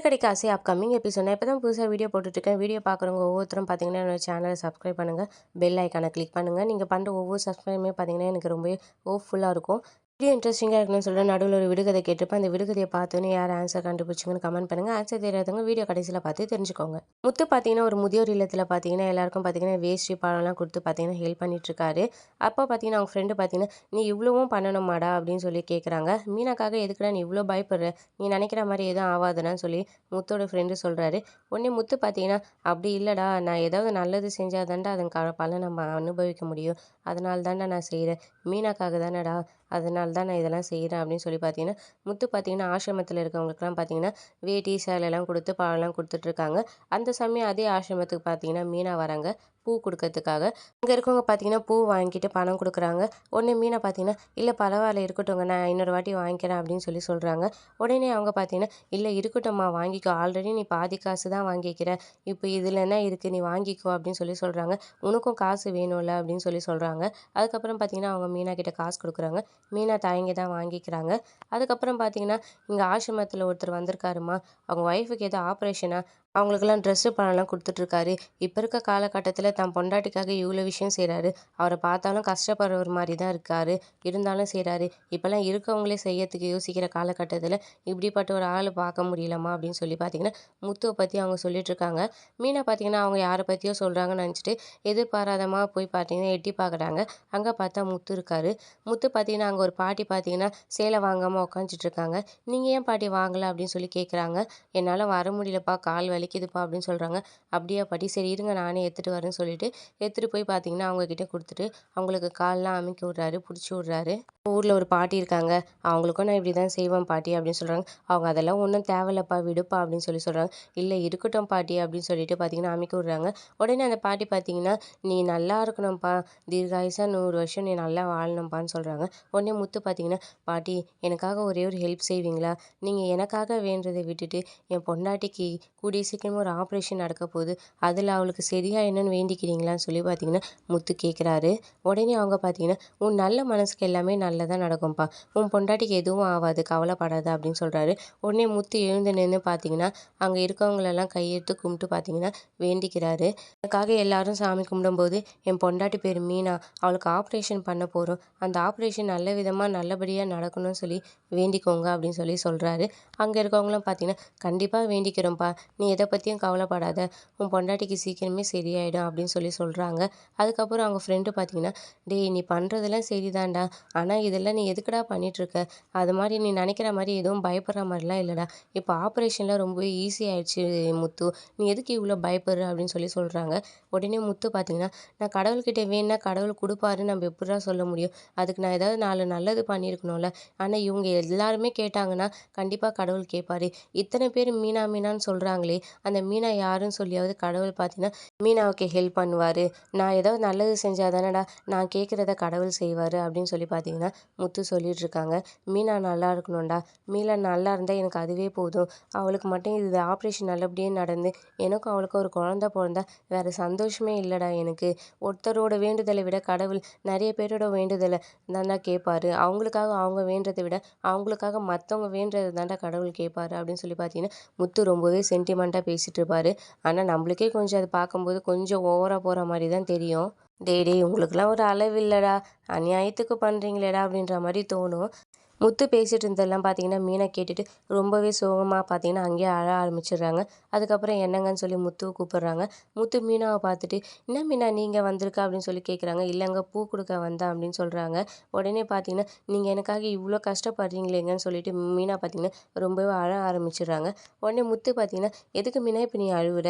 விடுகதைக்கு ஆசை upcoming episode. நான் இப்போ தான் புதுசாக வீடியோ போட்டுட்ருக்கேன். வீடியோ பார்க்குறவங்க ஒவ்வொருத்தரும் பார்த்தீங்கன்னா என்னோட சேனலை சப்ஸ்கிரைப் பண்ணுங்கள், பெல் ஐக்கானை கிளிக் பண்ணுங்கள். நீங்கள் பண்ணுற ஒவ்வொரு சப்ஸ்கிரைபுமே பார்த்தீங்கன்னா எனக்கு ரொம்பவே ஹோப்ஃபுல்லாக இருக்கும். வீடியோ இன்ட்ரெஸ்டிங்காக இருக்குன்னு சொல்லிட்டு நடுவில் ஒரு விடுகதை கேட்டிருப்பேன். அந்த விடுகதையை பார்த்தோன்னே யார் ஆன்சர் கண்டுபிடிச்சிங்கன்னு கமெண்ட் பண்ணுங்கள். ஆன்சர் தெரியாதவங்க வீடியோ கடைசியில் பார்த்து தெரிஞ்சுக்கோங்க. முத்து பார்த்தீங்கன்னா ஒரு முதியோர் இல்லத்தில் பார்த்தீங்கன்னா எல்லாருக்கும் பார்த்தீங்கன்னா வேஷ்டி பழம்லாம் கொடுத்து பார்த்தீங்கன்னா ஹெல்ப் பண்ணிட்டுருக்காரு. அப்போ பார்த்தீங்கன்னா அவங்க ஃப்ரெண்டு பார்த்தீங்கன்னா நீ இவ்வளவும் பண்ணணுமாடா அப்படின்னு சொல்லி கேட்குறாங்க. மீனாக்காக எதுக்குடா நீ இவ்வளோ பயப்படுற, நீ நினைக்கிற மாதிரி எதுவும் ஆகாதுன்னு சொல்லி முத்தோட ஃப்ரெண்டு சொல்கிறாரு. உடனே முத்து பார்த்தீங்கன்னா அப்படி இல்லைடா, நான் ஏதாவது நல்லது செஞ்சால் தான்டா அதன் பலன் நம்ம அனுபவிக்க முடியும். அதனால தான்டா நான் செய்கிறேன், மீனாக்காக தானடா, அதனால தான் நான் இதெல்லாம் செய்கிறேன் அப்படின்னு சொல்லி பார்த்தீங்கன்னா முத்து பார்த்தீங்கன்னா ஆசிரமத்தில் இருக்கவங்களுக்குலாம் பார்த்தீங்கன்னா வேட்டி சேலைலாம் கொடுத்து பழம்லாம் கொடுத்துட்ருக்காங்க. அந்த சமயம் அதே ஆசிரமத்துக்கு பார்த்தீங்கன்னா மீனா வராங்க பூ கொடுக்கறதுக்காக. அங்கே இருக்கவங்க பார்த்தீங்கன்னா பூ வாங்கிட்டு பணம் கொடுக்குறாங்க. உடனே மீனா பார்த்தீங்கன்னா இல்லை பரவாயில்ல இருக்கட்டும்ங்க, நான் இன்னொரு வாட்டி வாங்கிக்கிறேன் அப்படின்னு சொல்லி சொல்கிறாங்க. உடனே அவங்க பார்த்தீங்கன்னா இல்லை இருக்கட்டும்மா வாங்கிக்கோ, ஆல்ரெடி நீ பாதி காசு தான் வாங்கிக்கிற, இப்போ இதில் என்ன இருக்குது நீ வாங்கிக்கோ அப்படின்னு சொல்லி சொல்கிறாங்க. உனக்கும் காசு வேணும்ல அப்படின்னு சொல்லி சொல்கிறாங்க. அதுக்கப்புறம் பார்த்தீங்கன்னா அவங்க மீனா கிட்ட காசு கொடுக்குறாங்க. மீனா தயங்கி தான் வாங்கிக்கிறாங்க. அதுக்கப்புறம் பார்த்தீங்கன்னா இங்கே ஆசிரமத்தில் ஒருத்தர் வந்திருக்காருமா, அவங்க ஒய்ஃபுக்கு ஏதோ ஆப்ரேஷனா, அவங்களுக்கெல்லாம் ட்ரெஸ்ஸு பணம்லாம் கொடுத்துட்ருக்காரு. இப்போ இருக்க காலகட்டத்தில் தன் பொண்டாட்டிக்காக இவ்வளோ விஷயம் செய்கிறாரு. அவரை பார்த்தாலும் கஷ்டப்படுறவர் மாதிரி தான் இருக்காரு, இருந்தாலும் செய்கிறாரு. இப்போல்லாம் இருக்கவங்களே செய்யறதுக்கு யோசிக்கிற காலகட்டத்தில் இப்படிப்பட்ட ஒரு ஆள் பார்க்க முடியலம்மா அப்படின்னு சொல்லி பார்த்தீங்கன்னா முத்துவை பற்றி அவங்க சொல்லிட்டுருக்காங்க. மீனா பார்த்தீங்கன்னா அவங்க யாரை பற்றியோ சொல்கிறாங்கன்னு நினச்சிட்டு எதிர்பாராதமாக போய் பார்த்தீங்கன்னா எட்டி பார்க்குறாங்க. அங்கே பார்த்தா முத்து இருக்காரு. முத்து பார்த்தீங்கன்னா அங்கே ஒரு பாட்டி பார்த்தீங்கன்னா சேலை வாங்காமல் உட்காந்துட்ருக்காங்க. நீங்கள் ஏன் பாட்டி வாங்கலை அப்படின்னு சொல்லி கேட்குறாங்க. என்னால் வர முடியலப்பா, கால் வலிக்குதுப்பா அப்படின்னு சொல்கிறாங்க. அப்படியா பாட்டி, சரி இருங்க நானே எடுத்துகிட்டு வரேன்னு சொல்லிட்டு எடுத்துகிட்டு போய் பார்த்தீங்கன்னா அவங்கக்கிட்ட கொடுத்துட்டு அவங்களுக்கு கால்லாம் அமுக்கி விட்றாரு, பிடிச்சி விட்றாரு. ஊரில் ஒரு பாட்டி இருக்காங்க, அவங்களுக்கும் நான் இப்படி தான் செய்வேன் பாட்டி அப்படின்னு சொல்கிறாங்க. அவங்க அதெல்லாம் ஒன்றும் தேவையில்லப்பா விடுப்பா அப்படின்னு சொல்லி சொல்கிறாங்க. இல்லை இருக்கட்டும் பாட்டி அப்படின்னு சொல்லிட்டு பார்த்தீங்கன்னா அமுக்கி விட்றாங்க. உடனே அந்த பாட்டி பார்த்தீங்கன்னா நீ நல்லா இருக்கணும்ப்பா, தீர்காயுசா 100 வருஷம் நீ நல்லா வாழணும்ப்பான்னு சொல்கிறாங்க. உடனே முத்து பார்த்தீங்கன்னா பாட்டி எனக்காக ஒரே ஒரு ஹெல்ப் செய்வீங்களா, நீங்கள் எனக்காக வேண்டதை விட்டுட்டு என் பொண்டாட்டிக்கு கூடிய சீக்கிரமாக ஒரு ஆப்ரேஷன் நடக்க போகுது, அதில் அவளுக்கு சரியாயிடணும்னு வேண்டிக்கிறீங்களான்னு சொல்லி பார்த்தீங்கன்னா முத்து கேட்குறாரு. உடனே அவங்க பார்த்தீங்கன்னா உன் நல்ல மனசுக்கு எல்லாமே நல்லதாக நடக்கும்ப்பா, உன் பொண்டாட்டிக்கு எதுவும் ஆகாது கவலைப்படாத அப்படின்னு சொல்கிறாரு. உடனே முத்து எழுந்து நின்று பார்த்தீங்கன்னா அங்கே இருக்கவங்களெல்லாம் கையெடுத்து கும்பிட்டு பார்த்தீங்கன்னா வேண்டிக்கிறாரு. எனக்காக எல்லாரும் சாமி கும்பிடும்போது என் பொண்டாட்டி பேர் மீனா, அவளுக்கு ஆப்ரேஷன் பண்ண போகிறோம், அந்த ஆப்ரேஷன் நல்ல விதமாக நல்லபடியாக நடக்கணும்னு சொல்லி வேண்டிக்கோங்க அப்படின்னு சொல்லி சொல்கிறாரு. அங்கே இருக்கவங்களும் பார்த்தீங்கன்னா கண்டிப்பாக வேண்டிக்கிறோம்ப்பா, நீ எதை பற்றியும் கவலைப்படாத, உன் பொண்டாட்டிக்கு சீக்கிரமே சரியாயிடும் அப்படின்னு சொல்லி சொல்கிறாங்க. அதுக்கப்புறம் அவங்க ஃப்ரெண்டு பார்த்தீங்கன்னா டேய் நீ பண்ணுறதெல்லாம் சரிதான்டா, ஆனால் இதெல்லாம் நீ எதுக்குடா பண்ணிகிட்ருக்க, அது மாதிரி நீ நினைக்கிற மாதிரி எதுவும் பயப்படுற மாதிரிலாம் இல்லைடா, இப்போ ஆப்ரேஷன்லாம் ரொம்பவே ஈஸி ஆயிடுச்சு முத்து, நீ எதுக்கு இவ்வளோ பயப்படுற அப்படின்னு சொல்லி சொல்கிறாங்க. உடனே முத்து பார்த்தீங்கன்னா நான் கடவுள்கிட்ட வேணுனா கடவுள் கொடுப்பாருன்னு நம்ம எப்படிடா சொல்ல முடியும், அதுக்கு நான் ஏதாவது 4 நல்லது பண்ணியிருக்கணும்ல, ஆனால் இவங்க எல்லாருமே கேட்டாங்கன்னா கண்டிப்பாக கடவுள் கேட்பாரு. இத்தனை பேர் மீனா மீனான்னு சொல்கிறாங்களே, அந்த மீனா யாருன்னு சொல்லியாவது கடவுள் பார்த்தீங்கன்னா மீனாவுக்கு ஹெல்ப் பண்ணுவார், நான் ஏதாவது நல்லது செஞ்சால் தானடா நான் கேட்குறத கடவுள் செய்வார் அப்படின்னு சொல்லி பார்த்தீங்கன்னா முத்து சொல்லிகிட்ருக்காங்க. மீனா நல்லா இருக்கணும்டா, மீனா நல்லா இருந்தால் எனக்கு அதுவே போதும், அவளுக்கு மட்டும் இது ஆப்ரேஷன் நல்லபடியாக நடந்து எனக்கும் அவளுக்கும் ஒரு குழந்த பிறந்தா வேறு சந்தோஷமே இல்லைடா எனக்கு, ஒருத்தரோட வேண்டுதலை விட கடவுள் நிறைய பேரோட வேண்டுதலை தான்டா கேட்பாரு, அவங்களுக்காக அவங்க வேண்டதை விட அவங்களுக்காக மற்றவங்க வேண்டுறது தான்டா கடவுள் கேட்பாரு அப்படின்னு சொல்லி பார்த்தீங்கன்னா முத்து ரொம்பவே சென்டிமெண்ட்டாக பேசிகிட்டு இருப்பார். ஆனால் நம்மளுக்கே கொஞ்சம் அதை பார்க்கும்போது கொஞ்சம் ஓவராக போகிற மாதிரி தான் தெரியும். டேய் டேய் உங்களுக்குலாம் ஒரு அளவு இல்லைடா, அநியாயத்துக்கு பண்ணுறீங்களேடா அப்படின்ற மாதிரி தோணும். முத்து பேசிகிட்டு இருந்ததெல்லாம் பார்த்தீங்கன்னா மீனா கேட்டுட்டு ரொம்பவே சோகமாக பார்த்தீங்கன்னா அங்கேயே அழ ஆரம்பிச்சிடுறாங்க. அதுக்கப்புறம் என்னங்கன்னு சொல்லி முத்துவை கூப்பிடுறாங்க. முத்து மீனாவை பார்த்துட்டு என்ன மீனா நீங்கள் வந்திருக்கா அப்படின்னு சொல்லி கேட்குறாங்க. இல்லைங்க பூ கொடுக்க வந்தேன் அப்படின்னு சொல்கிறாங்க. உடனே பார்த்தீங்கன்னா நீங்கள் எனக்காக இவ்வளோ கஷ்டப்படுறீங்களேங்கன்னு சொல்லிட்டு மீனா பார்த்தீங்கன்னா ரொம்பவே அழ ஆரம்பிச்சிடுறாங்க. உடனே முத்து பார்த்தீங்கன்னா எதுக்கு மீனா இப்போ நீ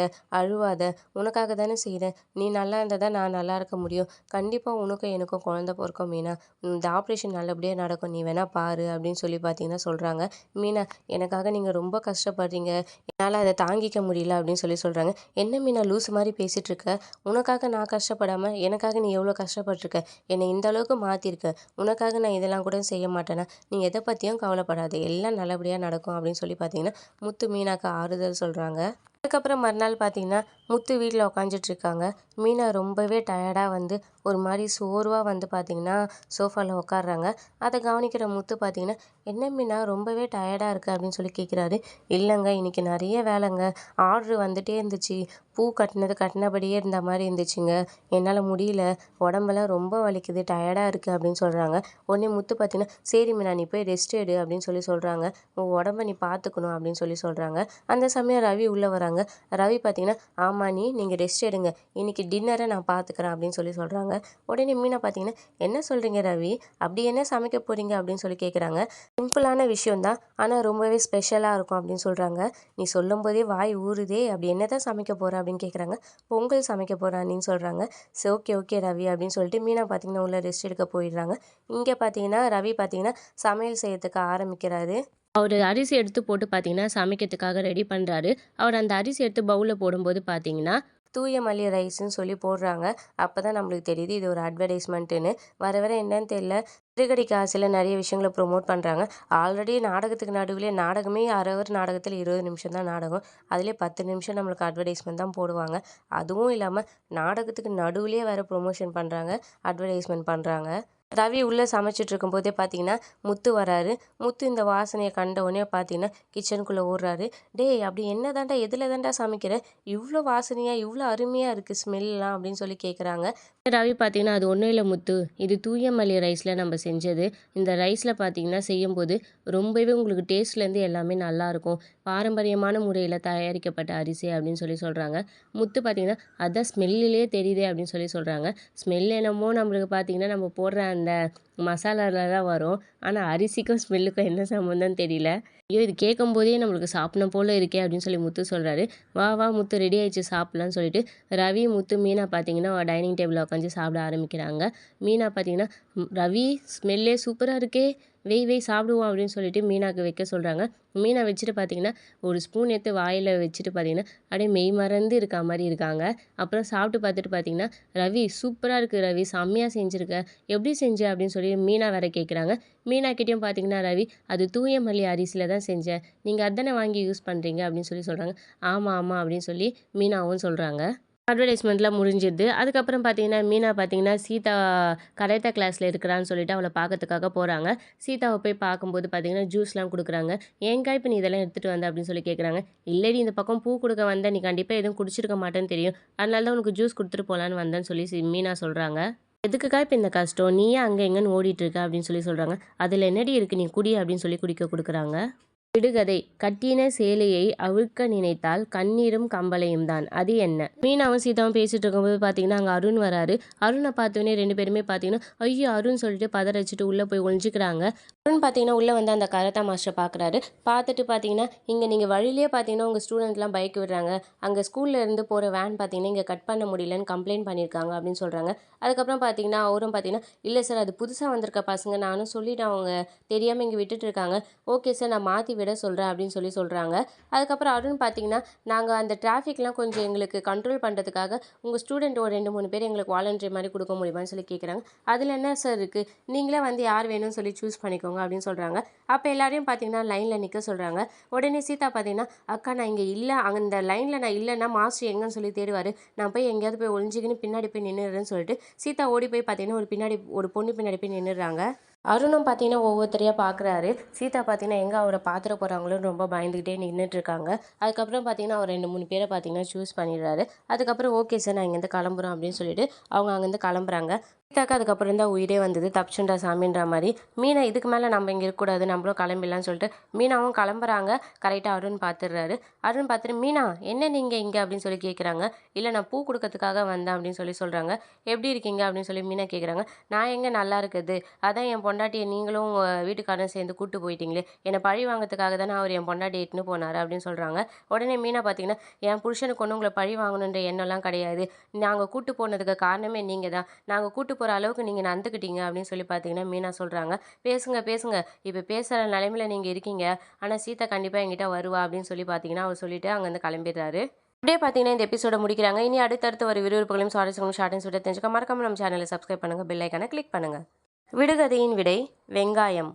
அழுவாத, உனக்காக தானே செய்கிறேன், நீ நல்லா இருந்தால் தான் நான் நல்லா இருக்க முடியும், கண்டிப்பாக உனக்கும் எனக்கும் குழந்த பிறக்கும் மீனா, இந்த ஆப்ரேஷன் நல்லபடியாக நடக்கும், நீ வேணா பாரு அப்படின்னு சொல்லி பார்த்தீங்கன்னா சொல்கிறாங்க. மீனா எனக்காக நீங்கள் ரொம்ப கஷ்டப்படுறீங்க, என்னால் அதை தாங்கிக்க முடியல அப்படின்னு சொல்லி சொல்கிறாங்க. என்ன மீனா லூசு மாதிரி பேசிகிட்டு இருக்க, உனக்காக நான் கஷ்டப்படாமல் எனக்காக நீ எவ்வளோ கஷ்டப்பட்டுருக்க, என்னை இந்த அளவுக்கு மாற்றிருக்க, உனக்காக நான் இதெல்லாம் கூட செய்ய மாட்டேனா, நீ எதை பற்றியும் கவலைப்படாத, எல்லாம் நல்லபடியாக நடக்கும் அப்படின்னு சொல்லி பார்த்தீங்கன்னா முத்து மீனாக்கு ஆறுதல் சொல்கிறாங்க. அதுக்கப்புறம் மறுநாள் பார்த்தீங்கன்னா முத்து வீட்டில் உட்காந்துட்ருக்காங்க. மீனா ரொம்பவே டயர்டாக வந்து ஒரு மாதிரி சோர்வாக வந்து பார்த்திங்கன்னா சோஃபாவில் உட்காடுறாங்க. அதை கவனிக்கிற முத்து பார்த்திங்கன்னா "என்ன மீனா ரொம்பவே டயர்டாக இருக்கு" அப்படின்னு சொல்லி கேட்குறாரு. "இல்லைங்க இன்னைக்கு நிறைய வேலைங்க. ஆர்டர் வந்துட்டே இருந்துச்சு. பூ கட்டினது கட்டினபடியே இருந்த மாதிரி இருந்துச்சுங்க. என்னால் முடியல. உடம்பெல்லாம் ரொம்ப வலிக்குது. டயர்டாக இருக்குது" அப்படின்னு சொல்கிறாங்க. உடனே முத்து பார்த்தீங்கன்னா, "சரி மீனா நீ போய் ரெஸ்ட் எடு" அப்படின்னு சொல்லி சொல்கிறாங்க. "உன் உடம்ப நீ பார்த்துக்கணும்" அப்படின்னு சொல்லி சொல்கிறாங்க. அந்த சமயம் ரவி உள்ளே வராங்க. ரவி பார்த்தீங்கன்னா, "ஆமா நீங்கள் ரெஸ்ட் எடுங்க. இன்னைக்கு டின்னரை நான் பார்த்துக்கிறேன்" அப்படின்னு சொல்லி சொல்கிறாங்க. உடனே மீனா பார்த்தீங்கன்னா, "என்ன சொல்கிறீங்க ரவி? அப்படி என்ன சமைக்க போகிறீங்க?" அப்படின்னு சொல்லி கேட்குறாங்க. "சிம்பிளான விஷயம் தான். ஆனால் ரொம்பவே ஸ்பெஷலாக இருக்கும்" அப்படின்னு சொல்கிறாங்க. "நீ சொல்லும்போதே வாய் ஊறுதே. அப்படி என்ன தான் சமைக்க போகிற?" அப்படின்னு கேட்குறாங்க. "பொங்கல் சமைக்க போகிறேன்" அப்படின்னு சொல்கிறாங்க. சரி ஓகே ஓகே ரவி அப்படின்னு சொல்லிட்டு மீனா பார்த்தீங்கன்னா உள்ள ரெஸ்ட் எடுக்க போயிடுறாங்க. இங்கே பார்த்தீங்கன்னா ரவி பார்த்தீங்கன்னா சமையல் செய்யறதுக்கு ஆரம்பிக்கிறாரு. அவரு அரிசி எடுத்து போட்டு பார்த்தீங்கன்னா, சமைக்கிறதுக்காக ரெடி பண்றாரு. அவர் அந்த அரிசி எடுத்து பவுல்ல போடும்போது பார்த்தீங்கன்னா, தூய மல்லி ரைஸ்ன்னு சொல்லி போடுறாங்க. அப்பதான் நம்மளுக்கு தெரியுது இது ஒரு அட்வர்டைஸ்மெண்ட்டுன்னு. வர வர என்னன்னு தெரியல. சிறுகடிக்க ஆசையில நெறைய விஷயங்கள ப்ரொமோட் பண்றாங்க. ஆல்ரெடி நாடகத்துக்கு நடுவிலே நாடகமே 1/2 ஹவர் நாடகத்தில 20 நிமிஷம் தான் நாடகம். அதிலே 10 நிமிஷம் நம்மளுக்கு அட்வர்டைஸ்மெண்ட் தான் போடுவாங்க. அதுவும் இல்லாம நாடகத்துக்கு நடுவிலேயே வேற ப்ரொமோஷன் பண்றாங்க. அட்வர்டைஸ்மெண்ட் பண்றாங்க. ரவி உள்ள சமைச்சிட்டு இருக்கும்போதே பார்த்தீங்கன்னா, முத்து வராரு. முத்து இந்த வாசனைய கண்ட உடனே பார்த்தீங்கன்னா, கிச்சனுக்குள்ள ஓடுறாரு. "டேய் அப்படி என்ன தான்டா எதுல தான்டா சமைக்கிற? இவ்ளோ வாசனையா, இவ்ளோ அருமையா இருக்கு ஸ்மெல்லாம்" அப்படின்னு சொல்லி கேட்குறாங்க. ரவி பார்த்தீங்கன்னா, "அது ஒண்ணும் இல்ல முத்து. இது தூய மல்லி ரைஸ்ல நம்ம செஞ்சது. இந்த ரைஸ்ல பார்த்தீங்கன்னா செய்யும்போது ரொம்பவே உங்களுக்கு டேஸ்ட்லேருந்து எல்லாமே நல்லாயிருக்கும். பாரம்பரியமான முறையில தயாரிக்கப்பட்ட அரிசி" அப்படின்னு சொல்லி சொல்றாங்க. முத்து பார்த்தீங்கன்னா, "அதான் ஸ்மெல்லுலயே தெரியுதே" அப்படின்னு சொல்லி சொல்றாங்க. ஸ்மெல் என்னமோ நம்மளுக்கு பார்த்தீங்கன்னா, நம்ம போடுற அந்த மசாலால தான் வரும். ஆனா அரிசிக்கும் ஸ்மெல்லுக்கும் என்ன சம்மந்தம்னு தெரியல. ஐயோ! இது கேட்கும்போதே நம்மளுக்கு சாப்பிடணும் போல இருக்கே அப்படின்னு சொல்லி முத்து சொல்றாரு. "வா வா முத்து ரெடி ஆயிடுச்சு சாப்பிடலாம்னு" சொல்லிட்டு ரவி, முத்து, மீனா பார்த்தீங்கன்னா டைனிங் டேபிள்ல உட்காந்து சாப்பிட ஆரம்பிக்கிறாங்க. மீனா பார்த்தீங்கன்னா, ரவி ஸ்மெல்லே சூப்பரா இருக்கே! வெய் வெய் சாப்பிடுவோம்" அப்படின்னு சொல்லிட்டு மீனாக்கு வைக்க சொல்றாங்க. மீனா வச்சுட்டு பார்த்தீங்கன்னா, ஒரு ஸ்பூன் எடுத்து வாயில வச்சுட்டு பார்த்தீங்கன்னா, அப்படியே மெய் மறந்து இருக்கா மாரி இருக்காங்க. அப்புறம் சாப்பிட்டு பார்த்துட்டு பார்த்தீங்கன்னா, "ரவி சூப்பரா இருக்கு ரவி. செம்மையா செஞ்சிருக்க. எப்படி செஞ்ச?" அப்படின்னு சொல்லி மீனா வேற கேட்குறாங்க. மீனா கிட்டயும் பார்த்தீங்கன்னா ரவி, "அது தூய மல்லி அரிசியில தான் செஞ்சேன். நீங்க அதானே வாங்கி யூஸ் பண்றீங்க" அப்படின்னு சொல்லி சொல்றாங்க. "ஆமா, ஆமா" அப்படின்னு சொல்லி மீனாவும் சொல்றாங்க. அட்வர்டைஸ்மெண்ட்லாம் முடிஞ்சிடுது. அதுக்கப்புறம் பார்த்தீங்கன்னா, மீனா பார்த்தீங்கன்னா, சீதா கராத்தே கிளாஸ்ல இருக்கிறான்னு சொல்லிட்டு அவள பார்க்கறதுக்காக போறாங்க. சீதாவ போய் பார்க்கும்போது பார்த்தீங்கன்னா, ஜூஸ்லாம் குடுக்குறாங்க. "ஏன்க்கா இப்ப நீ இதெல்லாம் எடுத்துட்டு வந்த?" அப்படின்னு சொல்லி கேட்குறாங்க. "இல்லடி இந்த பக்கம் பூ குடுக்க வந்தேன். நீ கண்டிப்பா எதுவும் குடிச்சிருக்க மாட்டேன்னு தெரியும். அதனால தான் உனக்கு ஜூஸ் குடுத்துட்டு போலான்னு வந்தேன்னு" சொல்லி மீனா சொல்றாங்க. "எதுக்குக்கா இப்ப இந்த கஷ்டம்? நீ ஏன் அங்க இங்கன்னு ஓடிட்டு இருக்க?" அப்படின்னு சொல்லி சொல்றாங்க. "அதுல என்னடி இருக்கு? நீ குடி" அப்படின்னு சொல்லி குடிக்க குடுக்குறாங்க. விடுகதை: கட்டின சேலையை அவிழ்க்க நினைத்தால் கண்ணீரும் கம்பளையும் தான், அது என்ன? மீனாவும் சீதாவும் பேசிட்டு இருக்கும்போது பார்த்தீங்கன்னா, அங்கே அருண் வராரு. அருணை பார்த்தோன்னே 2 பேருமே பார்த்தீங்கன்னா, ஐயோ அருண் சொல்லிட்டு பதற வச்சுட்டு உள்ளே போய் ஒளிஞ்சுக்கிறாங்க. அருண் பார்த்தீங்கன்னா உள்ளே வந்து அந்த கராத்தா மாஸ்டர் பார்க்குறாரு. பார்த்துட்டு பார்த்தீங்கன்னா, இங்கே நீங்கள் வழியிலேயே பார்த்தீங்கன்னா உங்கள் ஸ்டூடெண்ட்லாம் பைக் விடுறாங்க. அங்கே ஸ்கூல்ல இருந்து போகிற வேன் பார்த்தீங்கன்னா இங்கே கட் பண்ண முடியலன்னு கம்ப்ளைண்ட் பண்ணியிருக்காங்க அப்படின்னு சொல்கிறாங்க. அதுக்கப்புறம் பார்த்தீங்கன்னா அவரும் பார்த்தீங்கன்னா, இல்லை சார் அது புதுசாக வந்திருக்க பசங்க, நானும் சொல்லிட்டு அவங்க தெரியாமல் இங்கே விட்டுட்டு இருக்காங்க. ஓகே சார் நான் மாற்றி விட சொல்கிறேன் அப்படின்னு சொல்லி சொல்கிறாங்க. அதுக்கப்புறம் அருண் பார்த்தீங்கன்னா, நாங்கள் அந்த டிராஃபிக்லாம் கொஞ்சம் எங்களுக்கு கண்ட்ரோல் பண்ணுறதுக்காக உங்கள் ஸ்டூடெண்ட் ஒரு 2, 3 பேர் எங்களுக்கு வாலண்டரி மாதிரி கொடுக்க முடியுமான்னு சொல்லி கேட்குறாங்க. அதில் என்ன சார் இருக்குது, நீங்களே வந்து யார் வேணும்னு சொல்லி சூஸ் பண்ணிக்கோங்க அப்படின்னு சொல்கிறாங்க. அப்போ எல்லாரையும் பார்த்தீங்கன்னா லைனில் நிற்க சொல்கிறாங்க. உடனே சீதா பார்த்தீங்கன்னா, அக்கா நான் இங்கே இல்லை, அந்த லைனில் நான் இல்லைன்னா மாஸ்டர் எங்கன்னு சொல்லி தேடுவார், நான் போய் எங்கேயாவது போய் ஒளிஞ்சிக்கின்னு பின்னாடி போய் நின்றுடுறேன்னு சொல்லிட்டு சீதா ஓடி போய் பார்த்தீங்கன்னா ஒரு பொண்ணு பின்னாடி போய் நின்றுடுறாங்க. அருணும் பார்த்தீங்கன்னா ஒவ்வொருத்தரையா பார்க்குறாரு. சீதா பார்த்தீங்கன்னா எங்கே அவரை பார்த்துட போகிறாங்களோன்னு ரொம்ப பயந்துக்கிட்டே நின்றுட்டுருக்காங்க. அதுக்கப்புறம் பார்த்தீங்கன்னா அவர் 2, 3 பேரை பார்த்தீங்கன்னா சூஸ் பண்ணிடுறாரு. அதுக்கப்புறம் ஓகே சார் நான் இங்கேருந்து கிளம்புறோம் அப்படின்னு சொல்லிட்டு அவங்க அங்கேருந்து கிளம்புறாங்க. சீதாக்கு அதுக்கப்புறம் தான் உயிரே வந்தது. தப்பிச்சுண்டா சாமின்ற மாதிரி. மீனா இதுக்கு மேலே நம்ம இங்கே இருக்கக்கூடாது, நம்மளும் கிளம்பிடலான்னு சொல்லிட்டு மீனாவும் கிளம்புறாங்க. கரெக்டாக அருண் பார்த்துடுறாரு. அருண் பார்த்துட்டு, "மீனா என்ன நீங்கள் இங்கே?" அப்படின்னு சொல்லி கேட்குறாங்க. "இல்லை நான் பூ கொடுக்கறதுக்காக வந்தேன்" அப்படின்னு சொல்லி சொல்கிறாங்க. "எப்படி இருக்கீங்க?" அப்படின்னு சொல்லி மீனா கேட்குறாங்க. "நான் எங்கே நல்லா இருக்குது, அதான் என் பொண்டாட்டியை நீங்களும் உங்கள் வீட்டுக்காரரும் சேர்ந்து கூட்டு போயிட்டீங்களே, என்னை பழி வாங்கிறதுக்காக தானே அவர் என் பொண்டாட்டியை இட்டுன்னு போனார்" அப்படின்னு சொல்கிறாங்க. உடனே மீனா பார்த்தீங்கன்னா, "என் புருஷனுக்கு ஒன்றும் உங்களை பழி வாங்கணுன்ற எண்ணம்லாம் கிடையாது. நாங்கள் கூட்டு போனதுக்கு காரணமே நீங்கள் தான். நாங்கள் கூட்டு போகிற அளவுக்கு நீங்கள் நடந்துக்கிட்டீங்க" அப்படின்னு சொல்லி பார்த்தீங்கன்னா மீனா சொல்கிறாங்க. "பேசுங்க பேசுங்க, இப்போ பேசுகிற நிலைமையில நீங்கள் இருக்கீங்க. ஆனால் சீதா கண்டிப்பாக என்கிட்ட வருவா" அப்படின்னு சொல்லி பார்த்தீங்கன்னா அவர் சொல்லிட்டு அங்கேருந்து கிளம்பிடுறாரு. அப்படியே பார்த்தீங்கன்னா இந்த எபிசோட முடிக்கிறாங்க. இனி அடுத்தடுத்து ஒரு விறுவிறுப்புகளையும் சுவாரஸ்யங்களும் ஷார்ட் அண்ட் ஸ்வீட்டாக தெரிஞ்சுக்க மறக்காம நம்ம சேனலை சப்ஸ்கிரைப் பண்ணுங்கள், பெல் ஐக்கானை கிளிக் பண்ணுங்கள். விடுகதையின் விடை: வெங்காயம்.